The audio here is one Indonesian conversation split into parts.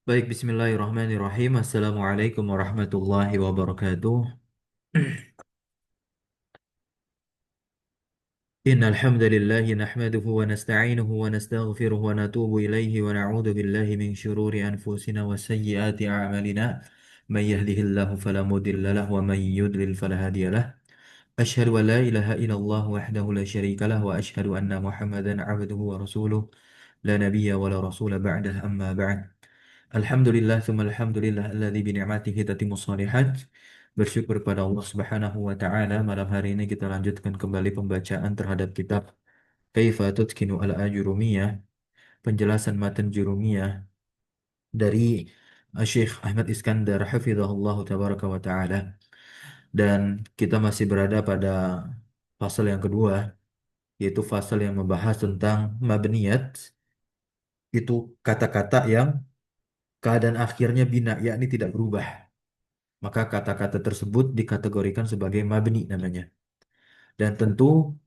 Baik, bismillahirrahmanirrahim. Assalamualaikum warahmatullahi wabarakatuh. Innal hamdalillah nahmaduhu wa nasta'inuhu wa nastaghfiruh wa natubu ilaihi wa na'udzu billahi min shururi anfusina wa sayyiati a'malina. Man yahdihillahu fala mudilla lahu wa man yudlil fala hadiya lahu. Asyhadu an la ilaha illallah wahdahu la syarika lahu wa asyhadu anna Muhammadan 'abduhu wa rasuluh. La nabiyya wa la rasula ba'dah amma ba'd. Alhamdulillah, tsumma alhamdulillah alladzi bi ni'matihi tatimmus shalihat. Bersyukur pada Allah Subhanahu wa taala, malam hari ini kita lanjutkan kembali pembacaan terhadap kitab Kaifa Tutkinu al-Ajurumiyah, penjelasan matan Jurumiyah dari Syekh Ahmad Iskandar hafizahullah tabaraka wa taala. Dan kita masih berada pada pasal yang kedua, yaitu pasal yang membahas tentang mabniyat, itu kata-kata yang keadaan akhirnya bina, yakni tidak berubah. Maka kata-kata tersebut dikategorikan sebagai mabni namanya. Dan tentu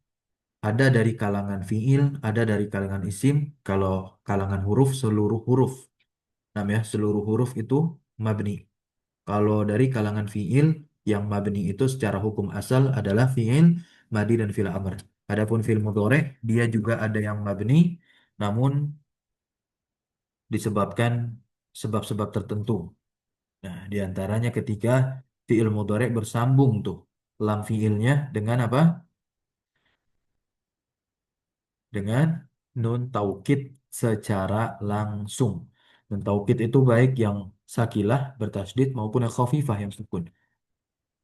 ada dari kalangan fiil, ada dari kalangan isim. Kalau kalangan huruf, seluruh huruf. Namanya seluruh huruf itu mabni. Kalau dari kalangan fiil, yang mabni itu secara hukum asal adalah fiil, madi, dan fiil amr. Adapun fiil mudhari, dia juga ada yang mabni, namun disebabkan sebab-sebab tertentu. Nah, diantaranya ketika fiil mudhari bersambung tuh lam fiilnya dengan apa? Dengan nun taukid secara langsung. Nun taukid itu baik yang sakilah bertasdid maupun yang khafifah yang sukun.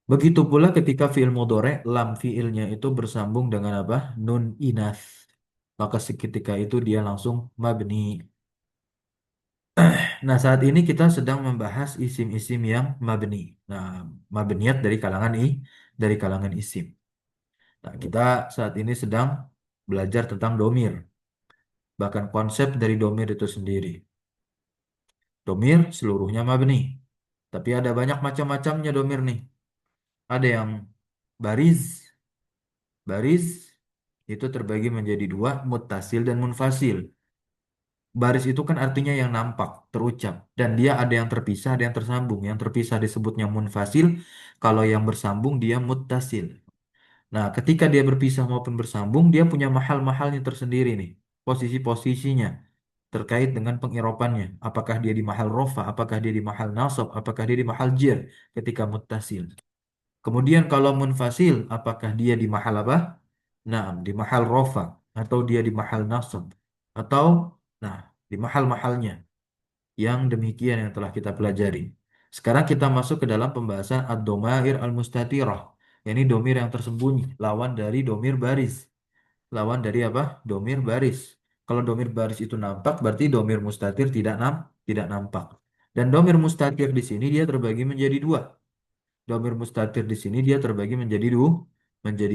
Begitu pula ketika fiil mudhari lam fiilnya itu bersambung dengan apa? Nun inas. Maka seketika itu dia langsung mabni. Nah, saat ini kita sedang membahas isim-isim yang mabni. Nah, mabniyat dari kalangan isim. Nah, kita saat ini sedang belajar tentang domir, bahkan konsep dari domir itu sendiri. Domir seluruhnya mabni, tapi ada banyak macam-macamnya domir nih. Ada yang baris, baris itu terbagi menjadi dua, muttasil dan munfasil. Baris itu kan artinya yang nampak, terucap, dan dia ada yang terpisah, ada yang tersambung. Yang terpisah disebutnya munfasil, kalau yang bersambung dia muttasil. Nah, ketika dia berpisah maupun bersambung, dia punya mahal-mahalnya tersendiri nih. Posisi-posisinya terkait dengan pengiropannya. Apakah dia di mahal rofa, apakah dia di mahal nasab, apakah dia di mahal jer ketika muttasil. Kemudian kalau munfasil, apakah dia di mahal apa? Nah, di mahal rofa, atau dia di mahal nasab, atau nah, di mahal-mahalnya. Yang demikian yang telah kita pelajari. Sekarang kita masuk ke dalam pembahasan ad-domair al-mustatirah. Ini domir yang tersembunyi, lawan dari domir baris. Lawan dari apa? Domir baris. Kalau domir baris itu nampak, berarti domir mustatir tidak nampak. Dan domir mustatir di sini dia terbagi menjadi dua. Domir mustatir di sini dia terbagi menjadi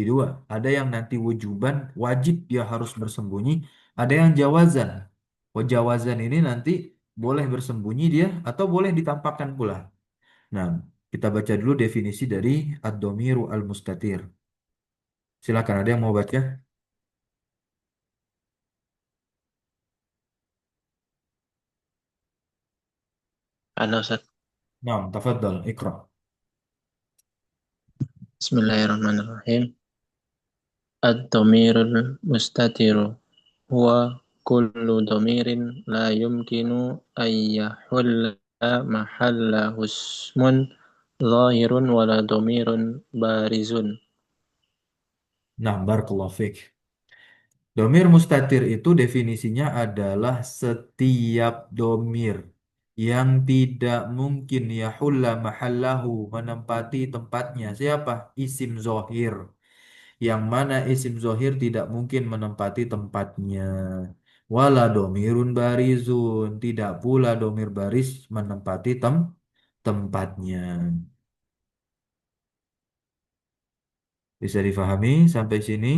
dua. Ada yang nanti wujuban, wajib dia harus bersembunyi. Ada yang jawazan. Jawazan ini nanti boleh bersembunyi dia atau boleh ditampakkan pula. Nah, kita baca dulu definisi dari ad-domiru al-mustatir. Silakan, ada yang mau baca? Halo Ustaz. Naam, tafadhal, ikra. Bismillahirrahmanirrahim. Ad-dhamirul mustatiru huwa kullu dhamirin la yumkinu an yahulla mahallahu ismun zahirun wala dhamirun barizun. Nah, barakallahu fiik. Domir mustatir itu definisinya adalah setiap domir yang tidak mungkin yahulla mahallahu menempati tempatnya. Siapa? Isim zohir. Yang mana isim zohir tidak mungkin menempati tempatnya. Wala domirun barizun. Tidak pula domir baris menempati tempatnya. Bisa difahami sampai sini?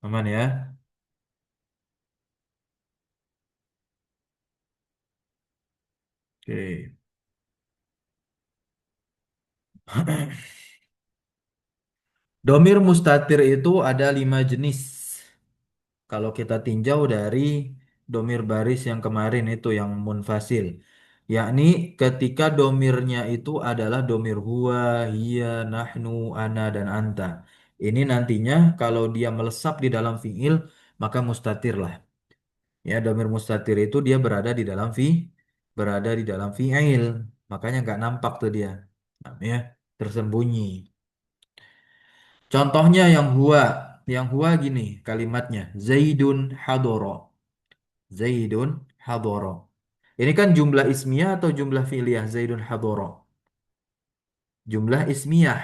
Aman ya? Oke. Domir mustatir itu ada 5 jenis. kalau kita tinjau dari domir baris yang kemarin itu yang munfasil. Yakni ketika domirnya itu adalah domir huwa, hiya, nahnu, ana, dan anta. Ini nantinya kalau dia melesap di dalam fiil, maka mustatir lah. Ya, domir mustatir itu dia berada di dalam fiil. Makanya nggak nampak tuh dia. Namanya tersembunyi. Contohnya yang huwa gini kalimatnya. Zaidun hadoro. Zaidun hadoro. Ini kan jumlah ismiyah atau jumlah fi'liyah Zaidun hadoro. Jumlah ismiyah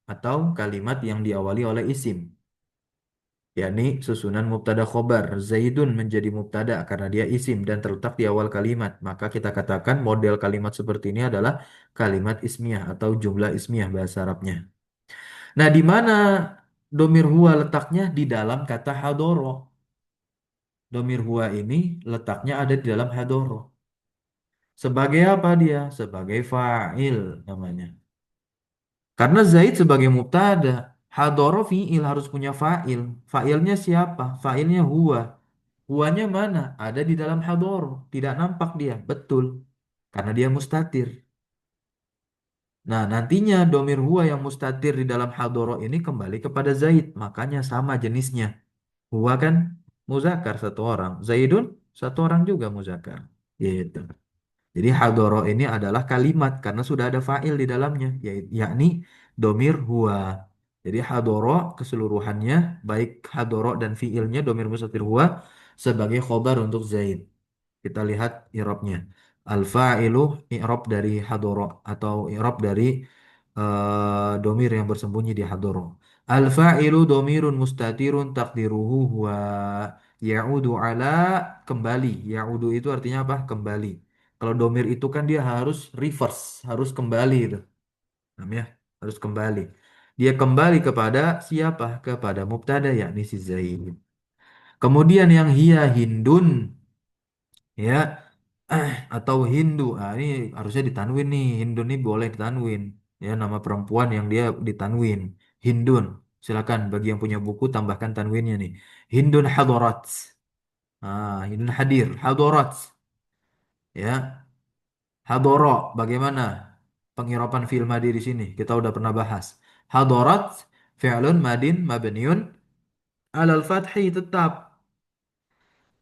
atau kalimat yang diawali oleh isim. Yakni susunan mubtada khobar. Zaidun menjadi mubtada karena dia isim dan terletak di awal kalimat. Maka kita katakan model kalimat seperti ini adalah kalimat ismiyah atau jumlah ismiyah bahasa Arabnya. Nah, di mana domir huwa letaknya? Di dalam kata hadoro. Domir huwa ini letaknya ada di dalam hadoro. Sebagai apa dia? Sebagai fa'il namanya. Karena Zaid sebagai mubtada, hadoro fi'il harus punya fa'il. Fa'ilnya siapa? Fa'ilnya huwa. Huwanya mana? Ada di dalam hadoro. Tidak nampak dia. Betul. Karena dia mustatir. Nah, nantinya domir huwa yang mustatir di dalam hadoro ini kembali kepada Zaid. Makanya sama jenisnya. Huwa kan muzakkar satu orang. Zaidun satu orang juga muzakkar. Gitu. Jadi hadoro ini adalah kalimat karena sudah ada fa'il di dalamnya, yakni domir huwa. Jadi hadoro keseluruhannya, baik hadoro dan fi'ilnya domir mustatir huwa sebagai khobar untuk Zaid. Kita lihat i'rabnya. Al-fa'ilu i'rab dari hadoro atau i'rab dari domir yang bersembunyi di hadoro. Al-fa'ilu domirun mustatirun takdiruhu huwa. Ya'udu ala kembali. Ya'udu itu artinya apa? Kembali. Kalau domir itu kan dia harus reverse, harus kembali itu. Namanya harus kembali. Dia kembali kepada siapa? Kepada mubtada yakni si Zaid. Kemudian yang hiya hindun ya atau Hindu. Ah, ini harusnya ditanwin nih. Hindun ini boleh ditanwin. Ya, nama perempuan yang dia ditanwin. Hindun. Silakan bagi yang punya buku tambahkan tanwinnya nih. Hindun hadarat. Ah, Hindun hadir. Hadarat. Ya, hadoro. Bagaimana pengirapan fi'il madi di sini? Kita udah pernah bahas. Hadarat fi'lun madin mabniun alal fathi tetap.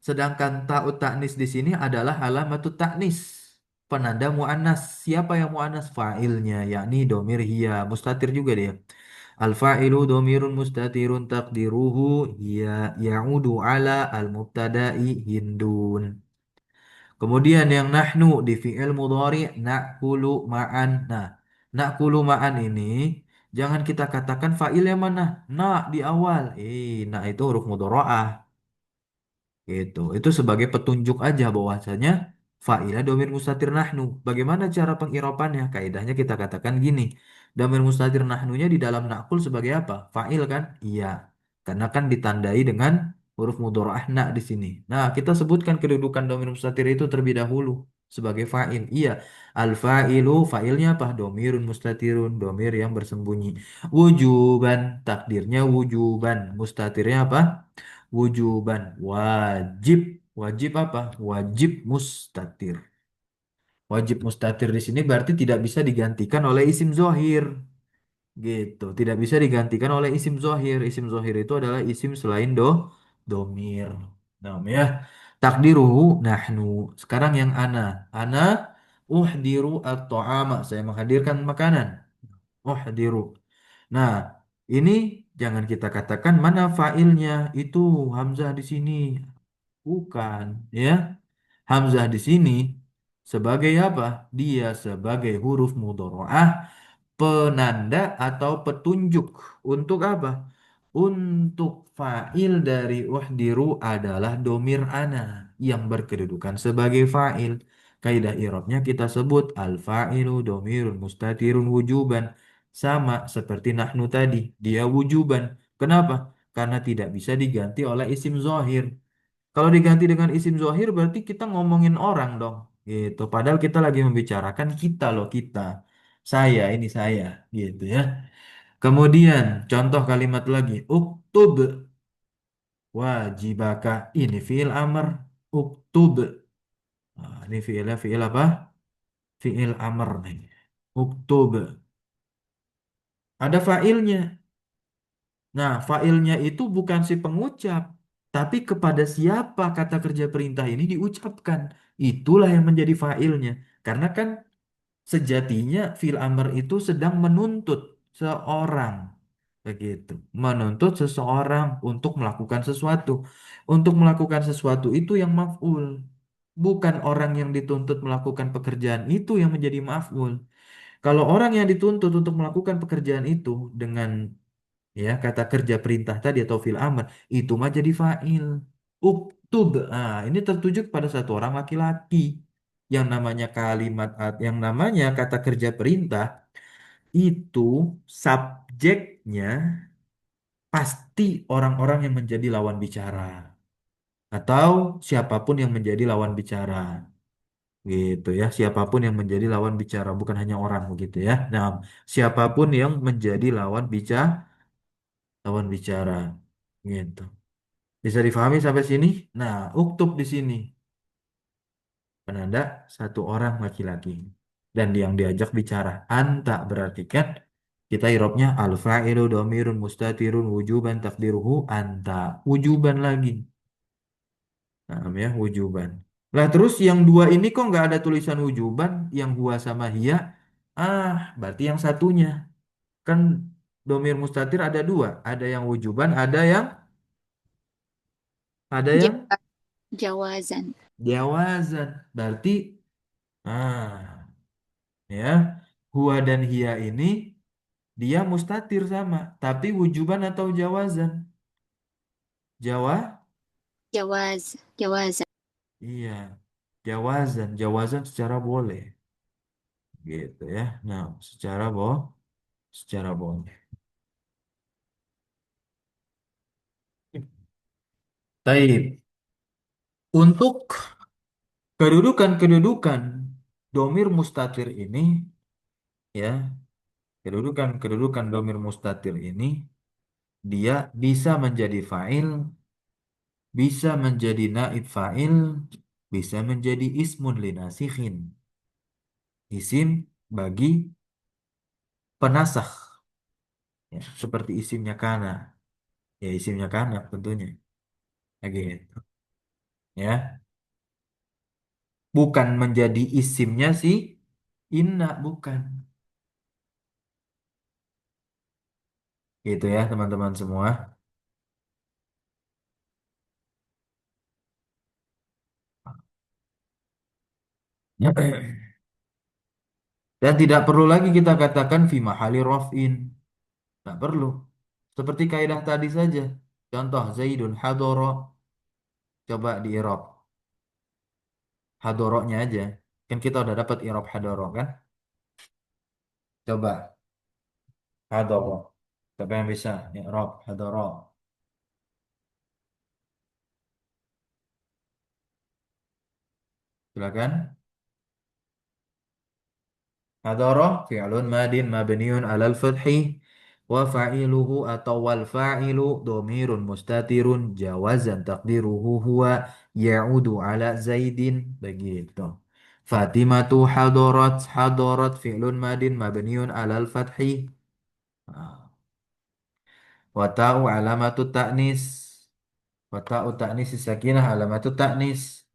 Sedangkan ta'ut ta'nis di sini adalah alamatut ta'nis. Penanda mu'annas. Siapa yang mu'annas? Fa'ilnya, yakni domir hiya. Mustatir juga dia. Al-fa'ilu domirun mustatirun taqdiruhu hiya ya'udu ala al-mubtada'i hindun. Kemudian yang nahnu di fi'il mudhari na'kulu ma'an. Nah, na'kulu ma'an ini jangan kita katakan fa'ilnya mana? Na di awal. Na itu huruf mudhari'ah. Gitu. Itu sebagai petunjuk aja bahwasanya fa'ilah domir mustatir nahnu. Bagaimana cara pengirapannya? Kaidahnya kita katakan gini. Domir mustatir nahnunya di dalam nakul sebagai apa? Fa'il kan? Iya. Karena kan ditandai dengan huruf mudhari'ah na di sini. Nah, kita sebutkan kedudukan domir mustatir itu terlebih dahulu sebagai fa'il. Iya. Al-fa'ilu fa'ilnya apa? Domirun mustatirun, domir yang bersembunyi. Wujuban, takdirnya wujuban. Mustatirnya apa? Wujuban wajib. Wajib apa? Wajib mustatir. Wajib mustatir di sini berarti tidak bisa digantikan oleh isim zohir. Gitu. Tidak bisa digantikan oleh isim zohir. Isim zohir itu adalah isim selain domir. Nah, ya. Takdiruhu nahnu. Sekarang yang ana. Ana uhdiru at-ta'ama. Saya menghadirkan makanan. Uhdiru. Nah, ini jangan kita katakan mana failnya itu Hamzah di sini. Bukan, ya. Hamzah di sini sebagai apa? Dia sebagai huruf mudhari'ah penanda atau petunjuk untuk apa? Untuk fa'il dari uhdiru adalah domir ana yang berkedudukan sebagai fa'il. Kaidah i'rabnya kita sebut al-fa'ilu domirun mustatirun wujuban. Sama seperti nahnu tadi, dia wujuban. Kenapa? Karena tidak bisa diganti oleh isim zohir. Kalau diganti dengan isim zohir berarti kita ngomongin orang dong. Gitu. Padahal kita lagi membicarakan kita loh kita. Saya ini saya gitu ya. Kemudian contoh kalimat lagi. Uktub. wajibaka. Ini fiil amr. Uktub. Nah, ini fiilnya fiil apa? Fiil amr nih. Uktub. Ada failnya. Nah, failnya itu bukan si pengucap, tapi kepada siapa kata kerja perintah ini diucapkan. Itulah yang menjadi failnya. Karena kan sejatinya fiil amr itu sedang menuntut seorang. Begitu. Menuntut seseorang untuk melakukan sesuatu. Untuk melakukan sesuatu itu yang maf'ul. Bukan orang yang dituntut melakukan pekerjaan itu yang menjadi maf'ul. Kalau orang yang dituntut untuk melakukan pekerjaan itu dengan ya kata kerja perintah tadi atau fil amr itu mah jadi fa'il. Uktub. Ah, ini tertuju pada satu orang laki-laki. Yang namanya kalimat yang namanya kata kerja perintah itu subjeknya pasti orang-orang yang menjadi lawan bicara atau siapapun yang menjadi lawan bicara. Gitu ya, siapapun yang menjadi lawan bicara bukan hanya orang begitu ya. Nah, siapapun yang menjadi lawan bicara gitu. Bisa difahami sampai sini? Nah, uktub di sini penanda satu orang laki-laki dan yang diajak bicara anta berarti kan kita irobnya al fa'ilu dhamirun mustatirun wujuban takdiruhu anta wujuban lagi. Nah, ya wujuban. Lah terus yang dua ini kok nggak ada tulisan wujuban yang huwa sama hiya? Ah, berarti yang satunya kan domir mustatir ada dua, ada yang wujuban, ada yang Ja- Jawazan. jawazan. Berarti ah ya huwa dan hiya ini dia mustatir sama, tapi wujuban atau jawazan? Jawa? Jawazan. Iya, jawazan, jawazan secara boleh, gitu ya. Nah, secara boleh. Taib. Untuk kedudukan-kedudukan domir mustatir ini, ya, kedudukan-kedudukan domir mustatir ini, dia bisa menjadi fa'il, bisa menjadi naib fa'il, bisa menjadi ismun linasikhin. Isim bagi penasakh, ya, seperti isimnya kana. Ya, isimnya kana tentunya. Ya, gitu. Ya, bukan menjadi isimnya si inna, bukan. Gitu ya, teman-teman semua. Dan tidak perlu lagi kita katakan fi mahali raf'in. Tidak perlu. Seperti kaidah tadi saja. Contoh Zaidun hadoro. Coba di i'rab. Hadoronya aja. Kan kita udah dapat i'rab hadoro kan? Coba hadoro. Siapa yang bisa i'rab hadoro? Silakan. Hadoro fi'lun madin mabniun alal fathi wa fa'iluhu atau wal fa'ilu domirun mustatirun jawazan takdiruhu huwa ya'udu ala zaidin begitu. Fatimatu hadarat fi'lun madin mabniun alal fathi. Ah. Wa ta'u alamatu ta'nis wa ta'u ta'nis sakinah alamatu ta'nis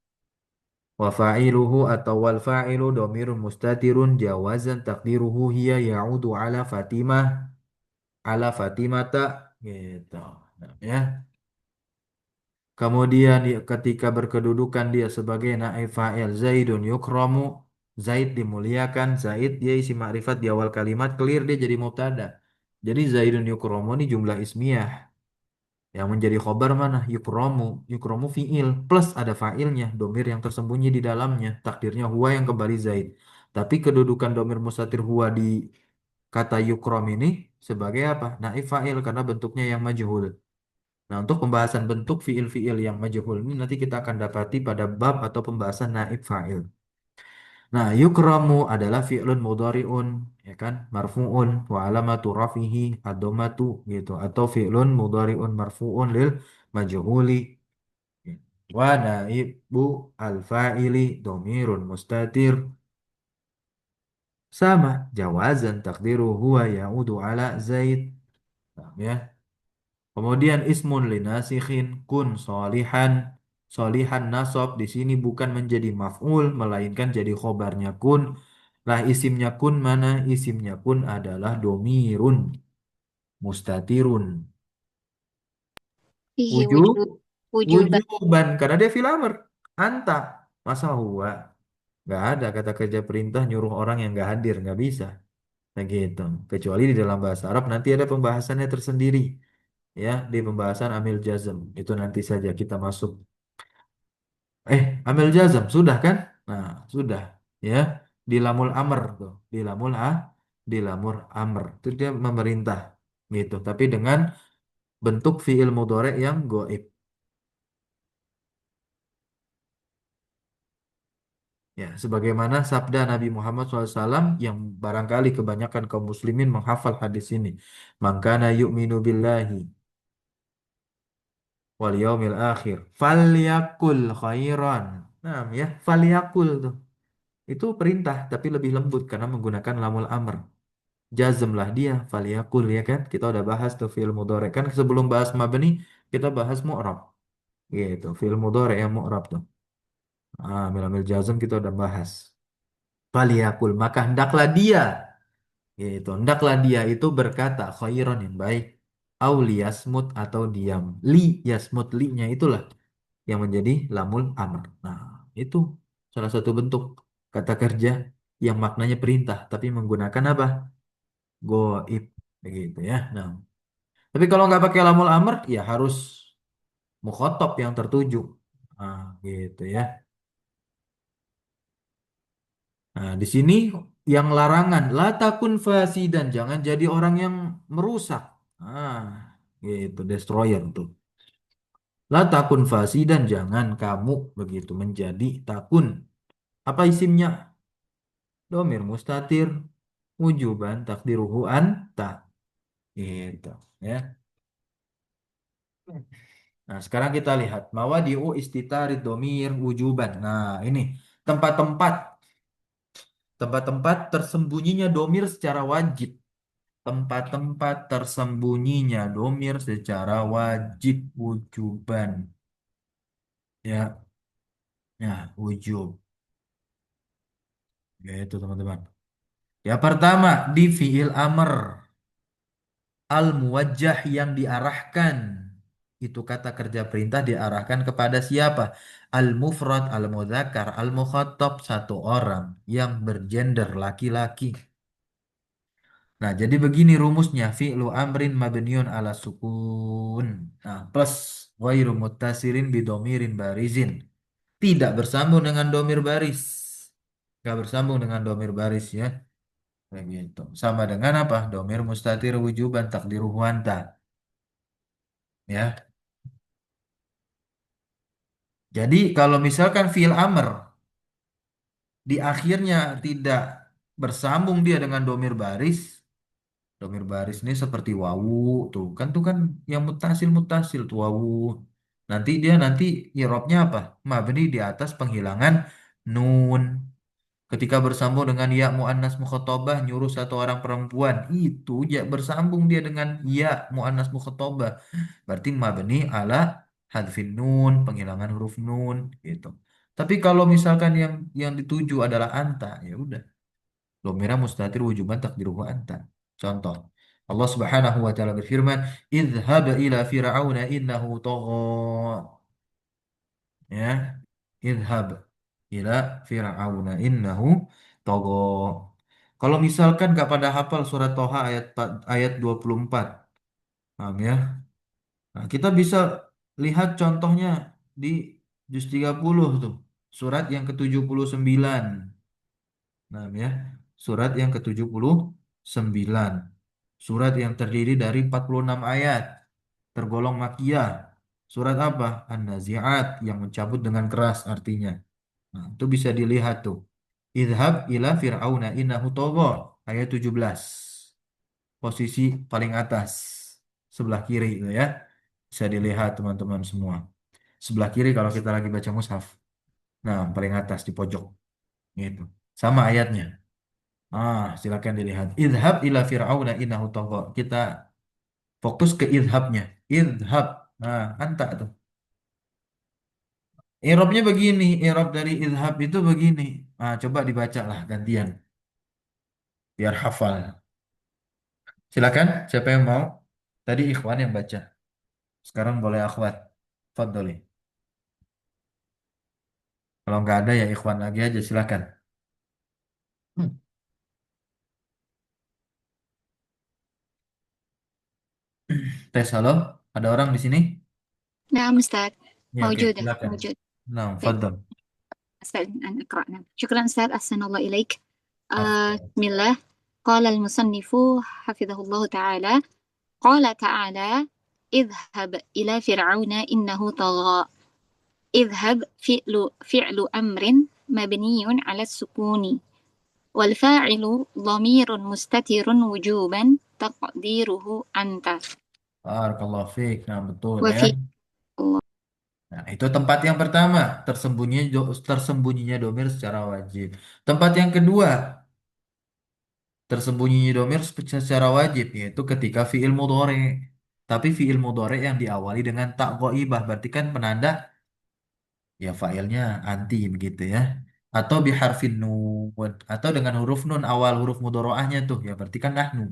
wa fa'iluhu atau wal fa'ilu domirun mustatirun jawazan takdiruhu hiya ya'udu ala Fatimata gitu. Nah, ya. Kemudian ketika berkedudukan dia sebagai naib fa'il Zaidun yukramu, Zaid dimuliakan, Zaid dia isi makrifat di awal kalimat clear dia jadi mubtada. Jadi Zaidun yukramu ini jumlah ismiyah. Yang menjadi khobar mana? Yukramu. Yukramu fi'il. Plus ada fa'ilnya. Domir yang tersembunyi di dalamnya. Takdirnya huwa yang kembali Zaid. Tapi kedudukan domir mustatir huwa di kata yukrom ini sebagai apa? Naif fa'il karena bentuknya yang majhul. Nah, untuk pembahasan bentuk fi'il-fi'il yang majhul ini nanti kita akan dapati pada bab atau pembahasan naib fa'il. Nah, yukramu adalah fi'lun mudhari'un, ya kan? Marfu'un wa alamatu rafihi ad-dhammatu gitu, atau fi'lun mudhari'un marfu'un lil majhuli. Wa naibu al-fa'ili dhamirun mustatir. Sama jawazan takdiru huwa ya'udu ala Zaid. Paham ya? Kemudian ismun linasikhin kun solihan. Solihan nasab di sini bukan menjadi maf'ul melainkan jadi khobarnya kun. Lah isimnya kun mana? Isimnya kun adalah domirun mustatirun. فيه Wujud وجوبا. wujuban karena dia fil amr. Anta masa huwa nggak ada kata kerja perintah nyuruh orang yang nggak hadir nggak bisa. Nah gitu. Kecuali di dalam bahasa Arab nanti ada pembahasannya tersendiri. Ya, di pembahasan amil jazm. Itu nanti saja kita masuk. Amil jazm sudah kan? Nah, sudah. Ya, di lamul amr tuh. Di lamul di lamul amr. Itu dia memerintah. Gitu. Tapi dengan bentuk fiil mudhari yang goib. Ya, sebagaimana sabda Nabi Muhammad SAW yang barangkali kebanyakan kaum muslimin menghafal hadis ini. Mangkana yu'minu billahi wal yaumil akhir falyakul khairan. Nah, ya, falyakul tuh. Itu perintah tapi lebih lembut karena menggunakan lamul amr. Jazmlah dia falyakul ya kan? Kita udah bahas tuh fi'il mudhari kan sebelum bahas mabni kita bahas mu'rab. Gitu, fi'il mudhari yang mu'rab tuh. Amil jazm kita udah bahas. Falyakul maka hendaklah dia gitu. Hendaklah dia itu berkata khairan yang baik. Auliyasmut atau diam. Li yasmut li-nya itulah yang menjadi lamul amr. Nah, itu salah satu bentuk kata kerja yang maknanya perintah, tapi menggunakan apa? Goib, begitu ya. Nah, tapi kalau nggak pakai lamul amr, ya harus mukhotob yang tertuju. Nah, gitu ya. Nah, di sini yang larangan, la takun fasidan, jangan jadi orang yang merusak. Ah, gitu, destroyer tuh. La takun fasidan, jangan kamu begitu menjadi takun. Apa isimnya? Domir mustatir wujuban takdiruhu anta gitu ya. Nah, sekarang kita lihat mawadi'u istitarid domir wujuban. Nah, ini tempat-tempat tempat-tempat tersembunyinya domir secara wajib. Tempat-tempat tersembunyinya domir secara wajib wujuban. Ya, ya wujub. Ya itu teman-teman. Ya pertama di fiil amr. Al-muwajjah yang diarahkan. Itu kata kerja perintah diarahkan kepada siapa? Al-mufrad, al-mudzakkar, al-mukhattab, satu orang yang bergender laki-laki. Nah, jadi begini rumusnya. Fi'lu amrin mabniun ala sukun. Nah, plus ghairu muttasirin bidomirin barizin. Tidak bersambung dengan domir baris. Nggak bersambung dengan domir baris ya. Kayak gitu. Sama dengan apa? Domir mustatir wujuban takdiruhu anta. Ya. Jadi kalau misalkan fiil amr di akhirnya tidak bersambung dia dengan domir baris, domir baris ini seperti wawu tuh kan yang mutasil mutasil tuh wawu. Nanti i'rabnya apa? Mabni di atas penghilangan nun. Ketika bersambung dengan ya muannas mukhatabah nyuruh satu orang perempuan itu ya bersambung dia dengan ya muannas mukhatabah. Berarti mabni ala hadfin nun, penghilangan huruf nun gitu. Tapi kalau misalkan yang dituju adalah anta, ya udah. Dhamira mustatir wujuban takdiruhu anta. Contoh, Allah Subhanahu wa taala berfirman, "Idhhab ila fir'auna innahu tagha." Ya, idhhab ila fir'auna innahu tagha. Kalau misalkan gak pada hafal surat Toha ayat 24, paham ya? Nah, kita bisa lihat contohnya di juz 30 tuh. Surat yang ke-79. Nah, ya. Surat yang ke-79. Surat yang terdiri dari 46 ayat. Tergolong makiyah. Surat apa? An-Nazi'at yang mencabut dengan keras artinya. Nah, itu bisa dilihat tuh. Idhab ila fir'auna innahu tagha. Ayat 17. Posisi paling atas. Sebelah kiri itu ya. Bisa dilihat teman-teman semua. Sebelah kiri kalau kita lagi baca mushaf. Nah, paling atas di pojok. Gitu. Sama ayatnya. Silakan dilihat. Idhab ila fir'auna innahu tagha. Kita fokus ke idhabnya. Idhab. Anta tuh. Irobnya begini. Irob dari idhab itu begini. Coba dibaca lah gantian. Biar hafal. Silakan. Siapa yang mau? Tadi Ikhwan yang baca. Sekarang boleh akhwat. Fadli. Kalau nggak ada ya Ikhwan lagi aja. Silakan. Hmm. Tes halo. Ada orang di sini? نعم أستاذ Ya, oke. موجودة Silakan. موجود Nah, طيب Fadl. أستاذن أن أقرأ نعم شكرا أستاذ أحسن الله إليك Afwan. بسم الله قال المصنف حفظه الله تعالى قال تعالى اذهب إلى فرعون إنه طغى اذهب فعل أمر مبني على السكون والفاعل ضمير مستتر وجوبا تقديره أنت Barakallahu fiik. Nah, betul ya. وفي الله Nah, itu tempat yang pertama, tersembunyinya domir secara wajib. Tempat yang kedua, tersembunyinya domir secara wajib yaitu ketika fiil mudhari. Tapi fiil mudhari yang diawali dengan tak ghaibah berarti kan penanda ya failnya anti begitu ya. Atau biharfin nun atau dengan huruf nun awal huruf mudharaahnya tuh ya berarti kan nahnu.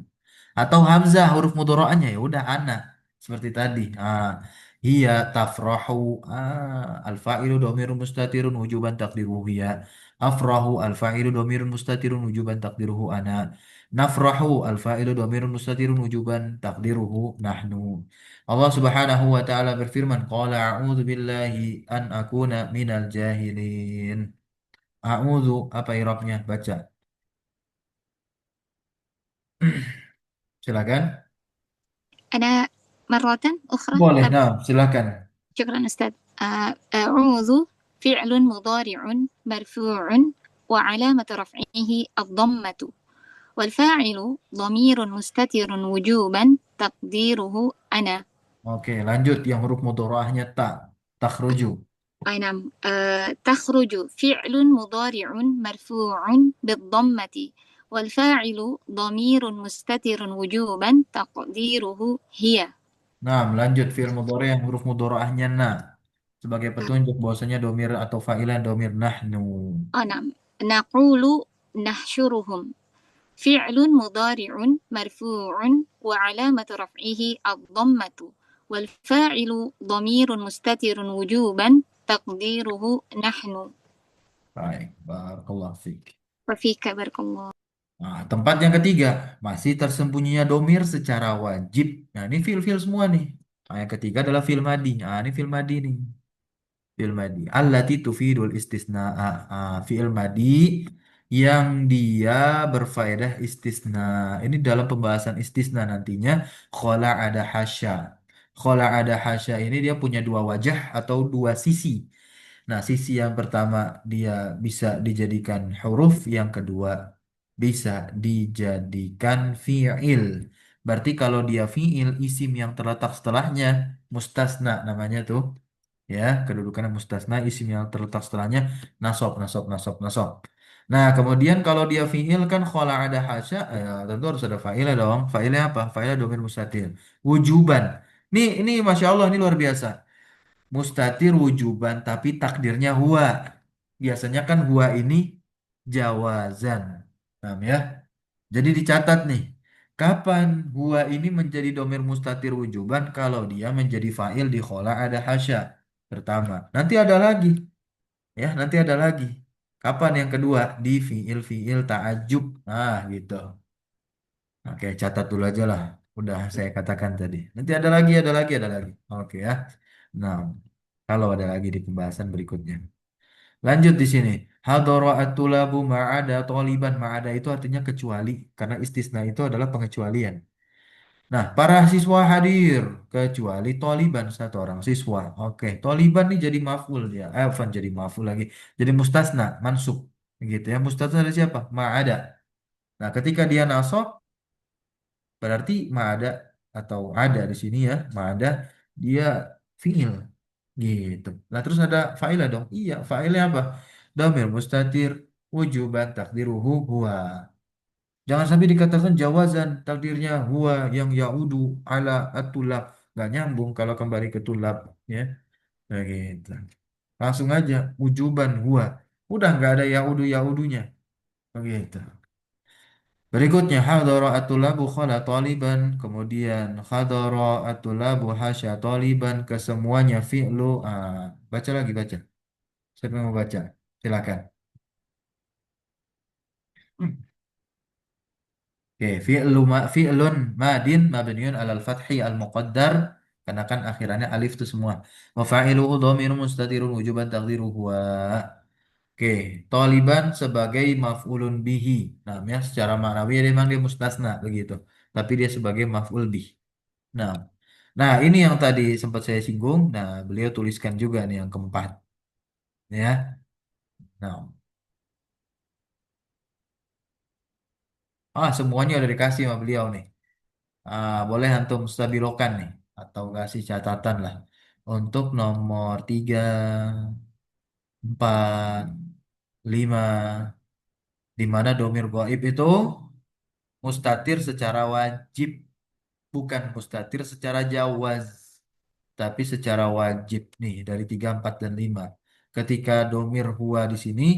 Atau hamzah huruf mudharaahnya ya udah ana seperti tadi. Hiya tafrahu al-fa'ilu dhamirun mustatirun wujuban taqdiruhu hiya. Afrahu al-fa'ilu dhamirun mustatirun wujuban taqdiruhu ana. Nafrahu al-fa'ilu dhamirun mustatirun wujuban taqdiruhu nahnu. Allah Subhanahu wa taala berfirman, "Qala a'udzu billahi an akuna minal jahilin." A'udzu apa irabnya? Baca. Silakan. أنا مرة أخرى Boleh, nah, silakan. شكرا أستاذ أعوذ فعل مضارع مرفوع وعلامة رفعه الضمة والفاعل ضمير مستتر وجوبا تقديره أنا Oke, lanjut yang huruf mudharaahnya takhruju. أي نعم تخرج فعل مضارع مرفوع بالضمة والفاعل ضمير مستتر وجوبا تقديره هي Nah, lanjut fi'il mudhari yang huruf mudharaahnya sebagai petunjuk bahwasanya domir atau fa'ilan domir nahnu. نعم نقول نحشرهم فعل مضارع مرفوع وعلامة رفعه الضمة والفاعل ضمير مستتر وجوبا تقديره نحن Baik, barakallahu fiik. وفيك بارك الله Tempat yang ketiga, masih tersembunyinya domir secara wajib. Nah, ini fil-fil semua nih. Yang ketiga adalah fil madi. Ini fil madi nih. Fi'il madi. Allati tufidul istisna. Fi'il madi yang dia berfaedah istisna. Ini dalam pembahasan istisna nantinya. Khola ada hasya. Khola ada hasya ini dia punya dua wajah atau dua sisi. Nah, sisi yang pertama dia bisa dijadikan huruf, yang kedua bisa dijadikan fi'il. Berarti kalau dia fi'il, isim yang terletak setelahnya mustasna namanya tuh ya kedudukannya mustasna isim yang terletak setelahnya nasab nasab nasab nasab. Nah kemudian kalau dia fiil kan khola ada hasya tentu harus ada failnya dong. Failnya apa? Failnya domir mustatir wujuban. Ini masya Allah ini luar biasa. Mustatir wujuban tapi takdirnya huwa. Biasanya kan huwa ini jawazan. Paham ya? Jadi dicatat nih. Kapan huwa ini menjadi domir mustatir wujuban kalau dia menjadi fa'il di khola ada hasya. Pertama. Nanti ada lagi. Ya, nanti ada lagi. Kapan yang kedua? Di fi'il ta'ajub. Nah, gitu. Oke, catat dulu aja lah. Udah saya katakan tadi. Nanti ada lagi, ada lagi, ada lagi. Oke ya. Nah, kalau ada lagi di pembahasan berikutnya. Lanjut di sini. Hadara at-tulabu ma'ada toliban. Ma'ada itu artinya kecuali. Karena istisna itu adalah pengecualian. Nah, para siswa hadir kecuali Toliban satu orang siswa. Oke, Toliban nih jadi maf'ul ya. Bukan jadi maf'ul lagi. Jadi mustasna, mansub. Gitu ya. Mustatir dari siapa? Ma ada. Nah, ketika dia nasab berarti ma ada atau ada di sini ya. Ma ada dia fiil gitu. Nah, terus ada fa'ilah dong. Iya, fa'ilnya apa? Dhamir mustatir wujuban takdiruhu huwa. Jangan sampai dikatakan jawazan takdirnya huwa yang yaudu ala atulab. Nggak nyambung kalau kembali ke tulab ya. Nah, gitu. Langsung aja wujuban huwa. Udah nggak ada yaudunya. Begitu. Berikutnya hadara atulabu khala taliban, kemudian hadara atulabu hasya taliban, kesemuanya fi'lu. Baca lagi baca. Siapa yang mau baca? Silakan. Hmm. Oke, fi'lun madin mabniun alal fathi al muqaddar, karena kan akhirannya alif itu semua. Wa fa'iluhu dhamirun mustatirun wujuban taqdiruhu wa. Oke, taliban sebagai maf'ulun bihi. Namanya secara ma'nawi memang dia mustasna begitu. Tapi dia sebagai maf'ul bih. Nah, nah ini yang tadi sempat saya singgung. Nah, beliau tuliskan juga nih yang keempat, ya. Nah, semuanya udah dikasih sama beliau nih. Boleh antum stabilokan nih atau kasih catatan lah untuk nomor 3, 4, 5, di mana domir gaib itu mustatir secara wajib, bukan mustatir secara jawaz, tapi secara wajib nih dari 3, 4, dan 5. Ketika domir huwa di sini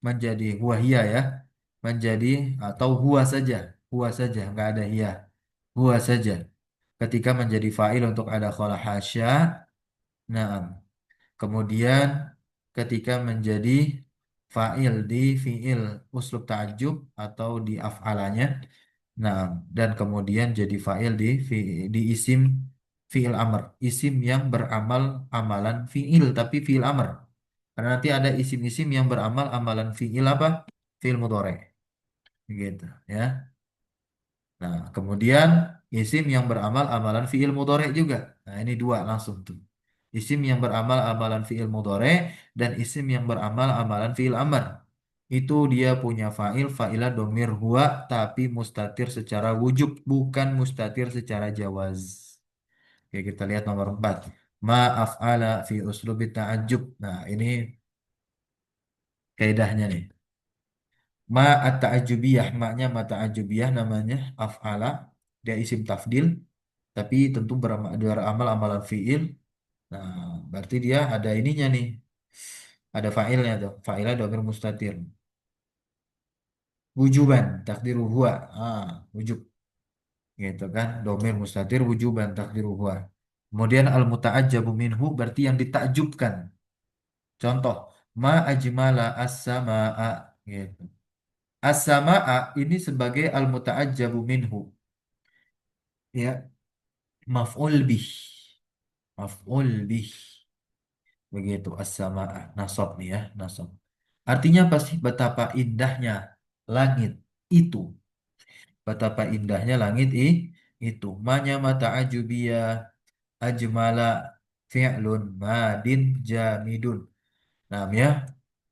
menjadi huwa hiya ya, menjadi atau huwa saja, nggak ada hiya, huwa saja. Ketika menjadi fa'il untuk ada khala hasya, nah, kemudian ketika menjadi fa'il di fi'il uslub ta'ajjub atau di af'alanya, nah, dan kemudian jadi fa'il di isim fi'il amr, isim yang beramal amalan fi'il tapi fi'il amr. Karena nanti ada isim-isim yang beramal amalan fi'il apa? Fi'il mudhari. Gitu ya. Nah, kemudian isim yang beramal amalan fi'il mudhari juga. Nah, ini dua langsung tuh. Isim yang beramal amalan fi'il mudhari dan isim yang beramal amalan fi'il amr. Itu dia punya fa'ilah domir huwa tapi mustatir secara wujub, bukan mustatir secara jawaz. Oke, kita lihat nomor 4. Ma af'ala fi uslubi ta'ajjub. Nah, ini kaidahnya nih. Ma at-ta'ajjubiyah, maknya ma ta'ajjubiyah namanya af'ala, dia isim tafdil tapi tentu beramal amalan fi'il. Nah, berarti dia ada ininya nih. Ada fa'ilnya tuh. Fa'ilnya domir mustatir. Wujuban takdiru huwa. Wujub gitu kan. Domir mustatir wujuban takdiru huwa. Kemudian al muta'ajjabu minhu berarti yang ditakjubkan. Contoh, ma ajmala as-samaa gitu. As-samaa ini sebagai al muta'ajjabu minhu. Ya, maf'ul bih. Maf'ul bih. Begitu as-samaa nasab nih ya, nasab. Artinya pasti betapa indahnya langit itu. Betapa indahnya langit itu. Manya mata ajubiyah ajmala fi'lun madin jamidun. Nah, ya,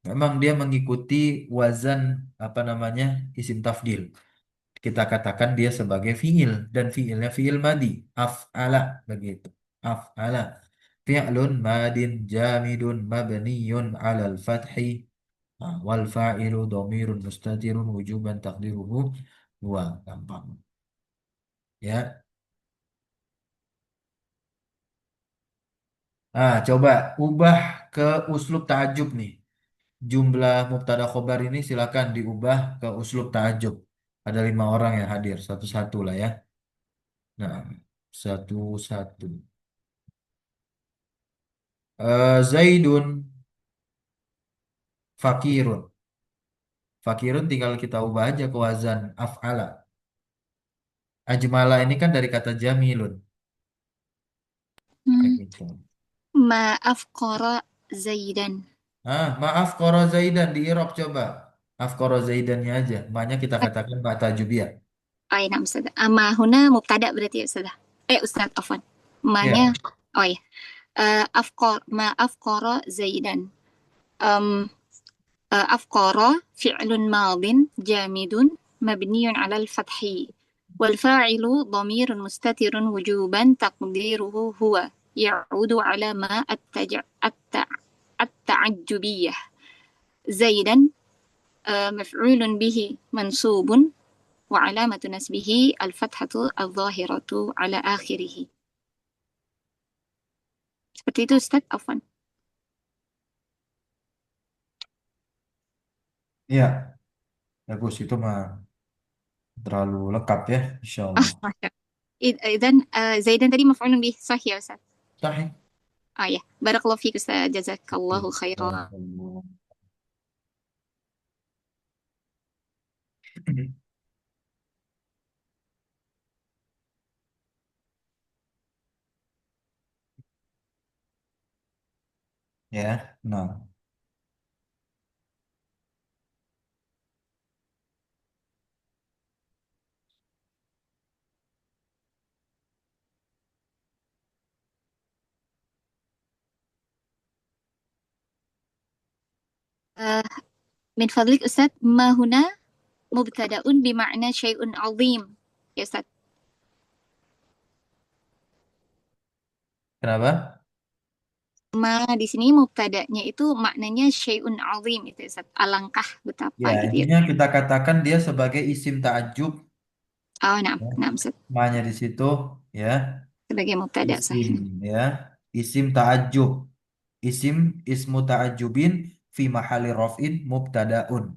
memang dia mengikuti wazan apa namanya? Isim tafdil. Kita katakan dia sebagai fi'il dan fi'ilnya fi'il madi, af'ala begitu. Af'ala. Fi'lun madin jamidun mabniyun 'alal fathi. Wal fa'ilu dhamirun mustatirun wujuban taqdiruhu huwa. Gampang. Ya. Coba ubah ke uslub ta'ajub nih. Jumlah mubtada khobar ini silakan diubah ke uslub ta'ajub. Ada 5 orang yang hadir, satu-satu lah ya. Nah, satu-satu. Zaidun fakirun. Fakirun tinggal kita ubah aja ke wazan af'ala. Ajmala ini kan dari kata jamilun. Kayak Hmm. gitu. Maaf qara Zaidan. Maaf koro Zaidan di Iraq coba. Afkoro Zaidannya aja. Makanya kita katakan mata jubiah. Na'am Ustazah. Ma huna mubtada berarti ya Ustazah. Ustaz, afwan. Ma-nya, Ya. oh ya. Ma afqara Zaidan. Um, أفقر فعل ماض جامد مبني على الفتح والفاعل ضمير مستتر وجوبا تقديره هو يعود على ما التعجبية زيدا مفعول به منصوب وعلامة نسبه الفتحة الظاهرة على آخره. Seperti itu Ustaz, Afwan. Iya, bagus itu mah terlalu lengkap ya, insya Allah. Masya. إذن زيدا tadi مفعول به صح يا أستاذ؟ Sahih. يا بارك الله فيك أستاذ جزاك الله خيرا. Barakallah. Ya, nah. من فضلك أستاذ ما هنا مبتدأ بمعنى شيء عظيم يا أستاذ. Kenapa? Ma di sini mubtada'nya itu maknanya syai'un azim itu ya Ustaz. Alangkah betapa Ya, gitu ya. intinya kita katakan dia sebagai isim ta'ajub. Oh, nah, Ya. nah Ustaz. Namanya di situ, ya, Sebagai mubtada isim, sahih. ya, isim ta'ajub. Isim ismu ta'ajubin fi mahali raf'in mubtada'un.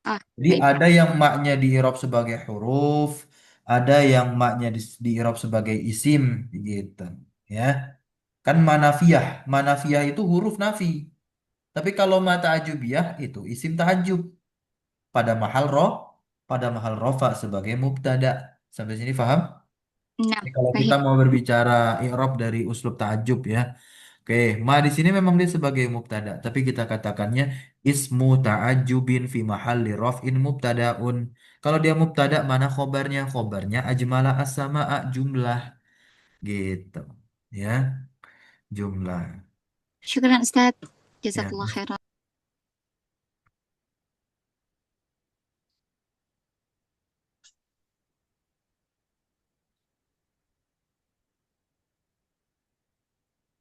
Ah, Jadi baik. ada yang maknya di i'rab sebagai huruf, ada yang maknya di i'rab sebagai isim, gitu. Ya, kan manafiyah, manafiyah itu huruf nafi. Tapi kalau ma ta'ajubiyah itu isim ta'ajub pada mahal pada mahal rofa sebagai mubtada. Sampai sini paham? Nah, Ini kalau kita baik. mau berbicara i'rab dari uslub ta'ajub ya. Oke, ma di sini memang dia sebagai mubtada, tapi kita katakannya ismu ta'ajubin fi mahalli raf'in mubtadaun. Kalau dia mubtada mana khobarnya? Khobarnya ajmala as-sama'a jumlah gitu. Ya, jumlah. Syukran Ustaz. Ya, Jazakallah khairan.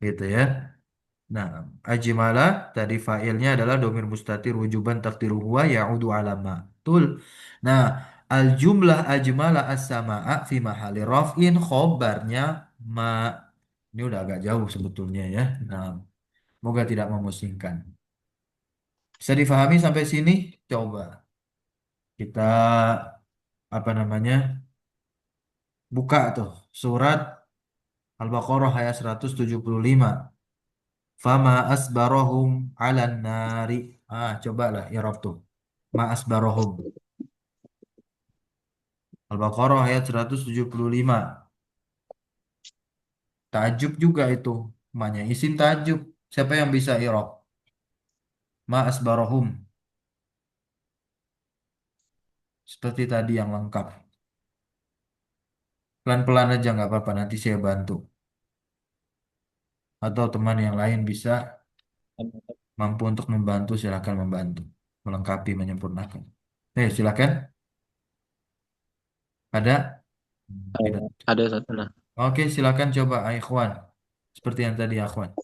gitu ya. Nah, ajmala tadi fa'ilnya adalah domir mustatir wujuban takdiru huwa ya'udu ala ma. Betul. Nah, al jumlah ajmala as-sama'a fi mahali raf'in khobarnya ma. Ini udah agak jauh sebetulnya ya. Nah, semoga tidak memusingkan. Bisa difahami sampai sini? Coba kita apa namanya? Buka tuh surat Al-Baqarah ayat 175. Fama asbarahum 'alan nari. Cobalah i'rab tuh. Ma asbarahum. Al-Baqarah ayat 175. Ta'ajub juga itu. Namanya isim ta'ajub. Siapa yang bisa i'rab? Ma asbarahum. Seperti tadi yang lengkap. Pelan-pelan aja nggak apa-apa. Nanti saya bantu. Atau teman yang lain bisa mampu untuk membantu, silakan membantu. Melengkapi, menyempurnakan. Silakan. Ada? Tidak. Ada satu nah. Oke, silakan coba, Ikhwan. Seperti yang tadi, Ikhwan.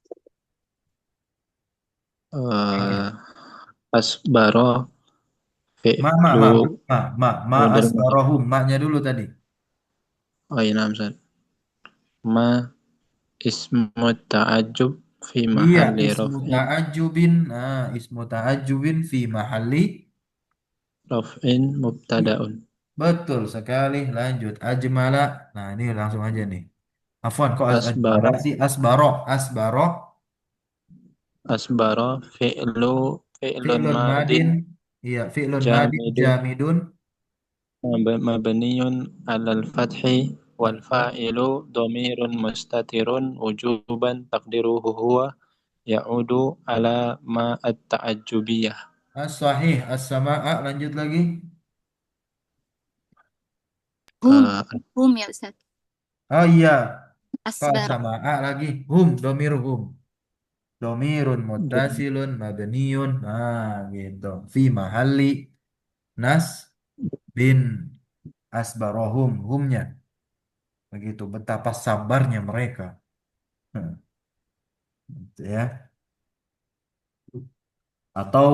Eh, asbaro Ma, fi'lu ma mudari asbarohum. Maknya dulu tadi. oh iya nah, Ustaz. Ma ismu ta'ajub fi Iya, mahalli ismu raf'in ta'ajubin. Nah, ismu ta'ajubin fi mahalli. mubtada'un. Betul sekali. Lanjut. Ajmala. Nah, ini langsung aja nih. Afwan, kok ajmala Asbaro sih? Asbaro. Asbaro. asbaro fi'lun Fi'lun madin madin. Iya, fi'lun madin jamidun jamidun. mabniyun 'alal fathi wal fa'ilu dhamirun mustatirun wujuban taqdiruhu huwa ya'udu ala ma at-ta'ajjubiyah. As-sahih. As-sama'a. Lanjut lagi. Hum, Eh, hum ya Ustaz. Oh iya. Kok Asbar. sama'a lagi. Hum. Domir hum. Domirun muttasilun mabniun. Nah, gitu. Fi mahalli nas bin asbarohum. Humnya. Begitu. Betapa sabarnya mereka. Hmm, gitu ya. Atau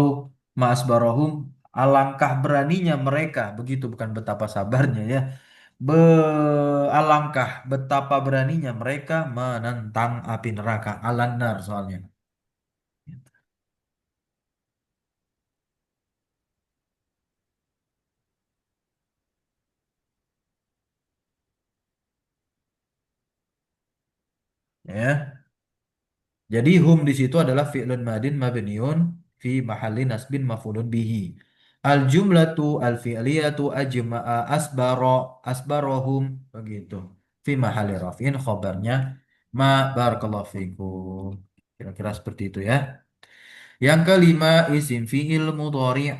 ma'asbarohum. Alangkah beraninya mereka. Begitu. Bukan betapa sabarnya ya. Be Alangkah betapa beraninya mereka menentang api neraka. Alannar soalnya. Ya. Jadi hum di situ adalah fi'lun madin mabniun fi mahalli nasbin maf'ulun bihi. Al jumlatu al fi'liyatu ajma'a asbarohum begitu. Fi mahalli raf'in khobarnya ma barakallahu fikum. Kira-kira seperti itu ya. Yang kelima isim fi'il mudhari'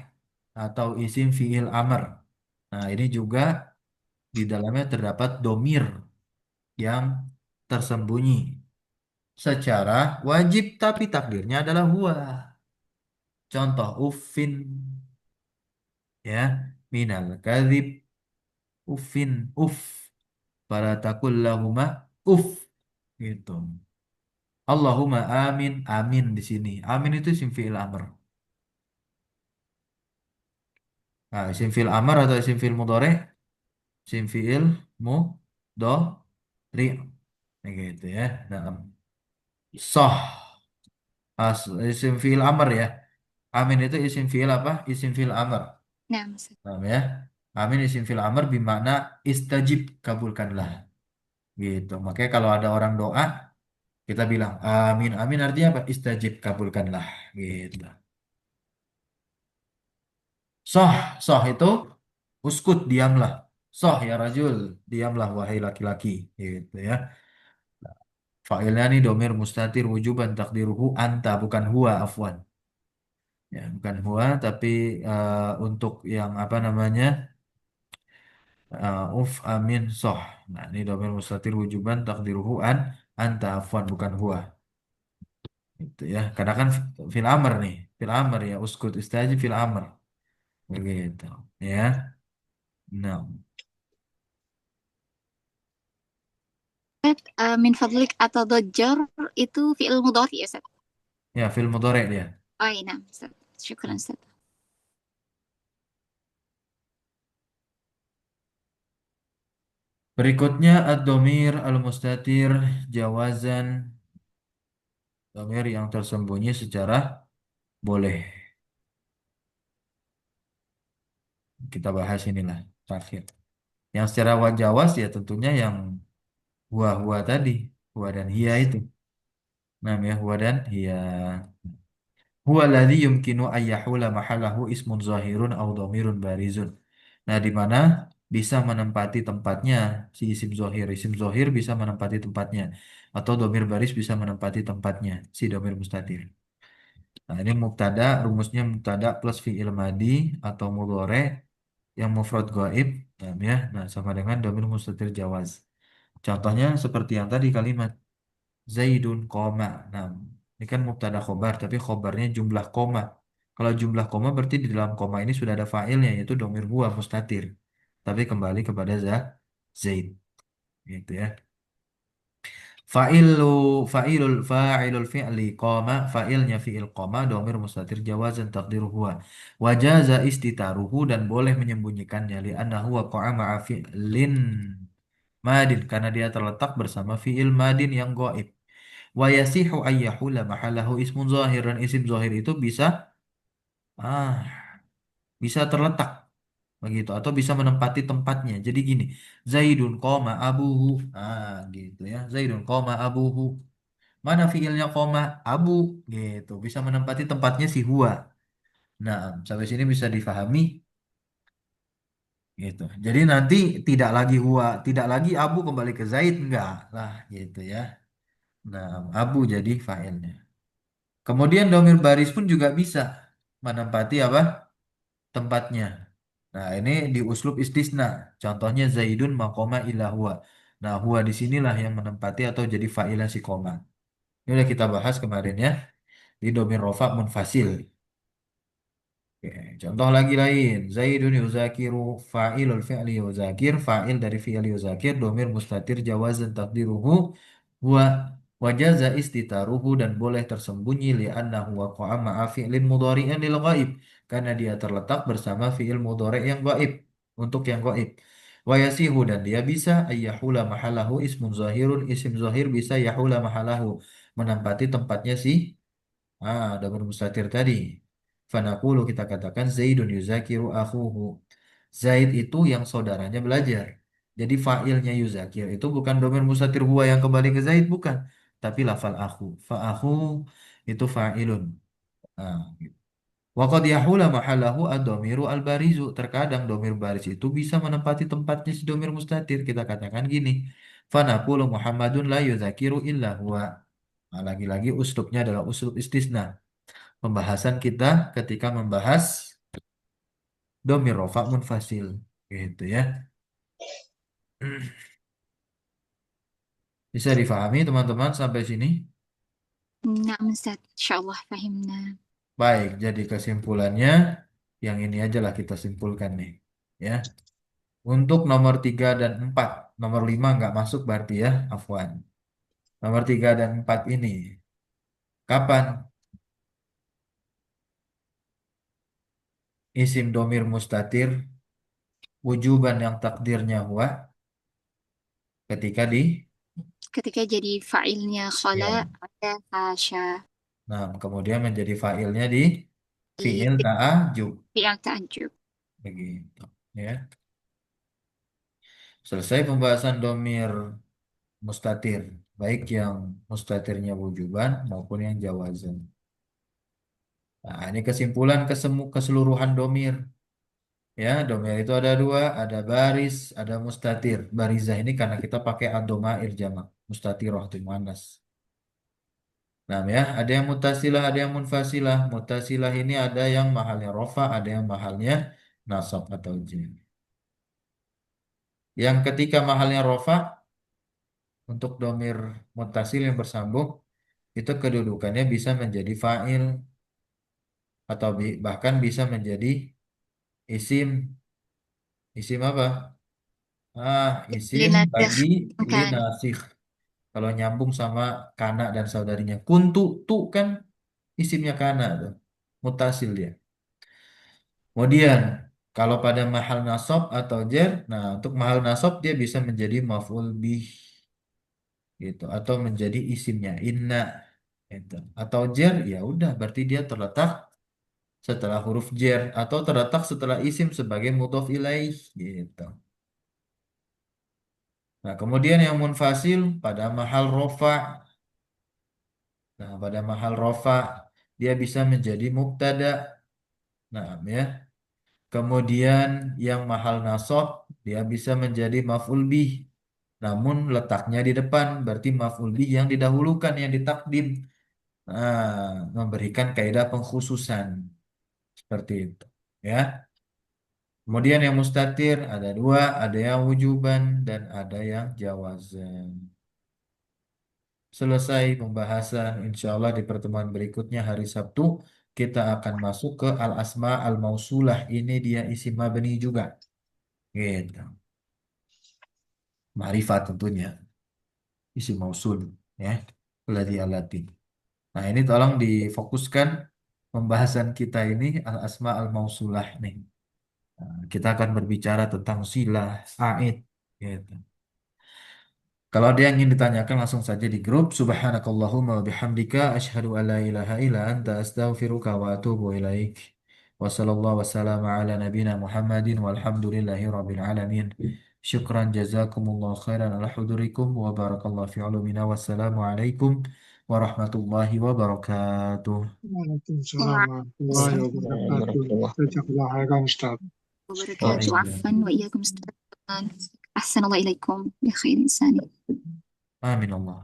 atau isim fi'il amr. Nah, ini juga di dalamnya terdapat domir yang tersembunyi secara wajib tapi takdirnya adalah huwa. Contoh uffin ya minal kadzib uffin uff fala takul lahuma uff gitu. Allahumma amin amin di sini. Amin itu isim fi'il amr. Nah, isim fi'il amr atau isim fi'il mudhari? Isim fi'il mudhari. Nah, gitu ya. Nah, sah isim fi'il amr ya. Amin itu isim fi'il apa? Isim fi'il amr. Nah, Ustaz. Paham ya? Amin isim fil amr bermakna istajib, kabulkanlah. Gitu. Makanya kalau ada orang doa, kita bilang amin. Amin artinya apa? Istajib, kabulkanlah. Gitu. Soh, soh itu uskut, diamlah. Soh ya rajul, diamlah wahai laki-laki. Gitu ya. Fa'ilnya nih domir mustatir wujuban takdiruhu anta, bukan huwa afwan. Ya, bukan huwa, tapi untuk yang apa namanya? Amin soh. Nah, ini domir mustatir wujuban takdiruhu anta afwan bukan huwa. Itu ya. Karena kan fil amr nih. Fil amr ya. Uskut istajib fil amr. Begitu. Ya. Nah. Min fadlik atau dojor itu fi'il mudhari ya, Ustaz? Ya, fil mudhari dia. Oh, iya, nah, Ustaz. Syukran, Ustaz. Berikutnya ad-domir al-mustatir jawazan. Domir yang tersembunyi secara boleh. Kita bahas inilah terakhir. Yang secara wajawaz ya tentunya yang huwa-huwa tadi. Huwa dan hiya itu. Namanya huwa dan hiya. Huwa alladhi yumkinu ayyahula mahalahu ismun zahirun au dhamirun barizun. Nah, di mana bisa menempati tempatnya si isim zohir. Isim zohir bisa menempati tempatnya. Atau domir baris bisa menempati tempatnya si domir mustatir. Nah, ini mubtada, rumusnya mubtada plus fi'il madi atau mudhore yang mufrad gaib. Nah, ya. Nah, sama dengan domir mustatir jawaz. Contohnya seperti yang tadi kalimat. Zaidun koma. Nah, ini kan mubtada khobar, tapi khobarnya jumlah koma. Kalau jumlah koma berarti di dalam koma ini sudah ada fa'ilnya, yaitu domir huwa mustatir. Tapi kembali kepada Zaid. Gitu ya. Fa'ilu fa'ilul fi'li koma. Fa'ilnya fi'il koma, domir mustatir jawazan takdiru huwa. Wajaza istitaruhu dan boleh menyembunyikannya. Li'anna huwa qa'a ma'a fi'lin madin. Karena dia terletak bersama fi'il madin yang gaib. Wa yasihu ayyahula mahalahu ismun zahir dan isim zahir itu ah bisa terletak begitu atau bisa menempati tempatnya. Jadi gini, Zaidun koma abuhu. Gitu ya. Zaidun koma abuhu. Mana fiilnya koma abu gitu. Bisa menempati tempatnya si huwa. Nah, sampai sini bisa difahami gitu. Jadi nanti tidak lagi huwa, tidak lagi abu kembali ke Zaid enggak lah gitu ya. Nah, abu jadi failnya. Kemudian domir baris pun juga bisa menempati apa? Tempatnya. Nah, ini di uslub istisna. Contohnya Zaidun makoma illa huwa. Nah, huwa di sinilah yang menempati atau jadi fa'ilah si koma. Ini udah kita bahas kemarin ya. di domir rofa munfasil. Oke, contoh lagi lain. Zaidun yuzakiru fa'ilul fi'li yuzakir. Fa'il dari fi'li yuzakir. Domir mustatir jawazan takdiruhu. Wa wajaza istitaruhu dan boleh tersembunyi li'annahu waqa'a ma'a fi'lin mudhari'in lil ghaib. Karena dia terletak bersama fi'il mudhari' yang gaib. Untuk yang gaib. Wa yasihu dan dia bisa ayyahula mahalahu ismun zahirun. Isim zahir bisa yahula mahalahu. Menempati tempatnya si domir mustatir tadi. Fanaqulu kita katakan Zaidun yuzakiru akhuhu. Zaid itu yang saudaranya belajar. Jadi fa'ilnya yuzakir itu bukan domir mustatir huwa yang kembali ke Zaid bukan, tapi lafal akhu. Fa akhu itu fa'ilun. Nah, gitu. Wa qad yahula mahallahu ad-dhamiru al-barizu. Terkadang domir baris itu bisa menempati tempatnya si domir mustatir. Kita katakan gini. Fanaqulu Muhammadun la yuzakiru illa huwa. Nah, lagi-lagi uslubnya adalah uslub istisna. Pembahasan kita ketika membahas domir rofa munfasil gitu ya. Bisa difahami teman-teman sampai sini? نعم أستاذ إن شاء الله فهمنا. Baik, jadi kesimpulannya yang ini aja lah kita simpulkan nih ya. Untuk nomor 3 dan 4, nomor 5 nggak masuk berarti ya, afwan. Nomor 3 dan 4 ini kapan isim domir mustatir wujuban yang takdirnya huwa ketika di ketika jadi fa'ilnya khala ya. ada hasya Nah, kemudian menjadi fa'ilnya di di fi'il ta'ajub fi'il ta'ajjub. begitu ya. Selesai pembahasan domir mustatir, baik yang mustatirnya wujuban maupun yang jawazan. Nah, ini kesimpulan keseluruhan domir. Ya, domir itu ada dua, ada baris, ada mustatir. Barizah ini karena kita pakai ad-domair jamak, mustatiroh itu muannas. Nah, ya, ada yang mutasilah, ada yang munfasilah. Mutasilah ini ada yang mahalnya rofa, ada yang mahalnya nasab atau jem. Yang ketika mahalnya rofa, untuk domir mutasil yang bersambung, itu kedudukannya bisa menjadi fa'il atau bahkan bisa menjadi isim. Isim apa? Isim Linasikh bagi kan linasikh. Kalau nyambung sama kana dan saudarinya. Kuntu tu kan isimnya kana tuh. Mutasil dia. Kemudian kalau pada mahal nasab atau jar, nah untuk mahal nasab dia bisa menjadi maf'ul bih gitu atau menjadi isimnya inna gitu. Atau jar ya udah berarti dia terletak setelah huruf jar atau terletak setelah isim sebagai mudhof ilaih gitu. Nah, kemudian yang munfasil pada mahal rofa. Nah, pada mahal rofa dia bisa menjadi mubtada. Nah, ya. Kemudian yang mahal nasab dia bisa menjadi maf'ul bih. Namun letaknya di depan berarti maf'ul bih yang didahulukan yang ditakdim. Nah, memberikan kaidah pengkhususan seperti itu, ya. Kemudian yang mustatir ada dua, ada yang wujuban dan ada yang jawazan. Selesai pembahasan, insya Allah di pertemuan berikutnya hari Sabtu kita akan masuk ke al-asma al-mausulah. Ini dia isim mabni juga. Gitu. Ma'rifat tentunya, isim mausul ya. Alladzi alati. Nah, ini tolong difokuskan pembahasan kita ini al-asma al-mausulah nih. Nah, kita akan berbicara tentang silah, aid gitu. Kalau ada yang ingin ditanyakan langsung saja di grup. Subhanakallahumma wa bihamdika asyhadu an la ilaha illa anta astaghfiruka wa atubu ilaik. Wa sallallahu wassalamu ala nabina Muhammadin walhamdulillahi rabbil alamin. Syukran jazakumullah khairan ala hudurikum wa barakallahu fi ulumina wassalamu alaikum warahmatullahi wabarakatuh. Waalaikumsalam warahmatullahi wabarakatuh. Jazakallah khairan Ustaz. وبركاته عفوا وإياكم أستاذ أحسن الله إليكم بخير إنساني. Amin Allah.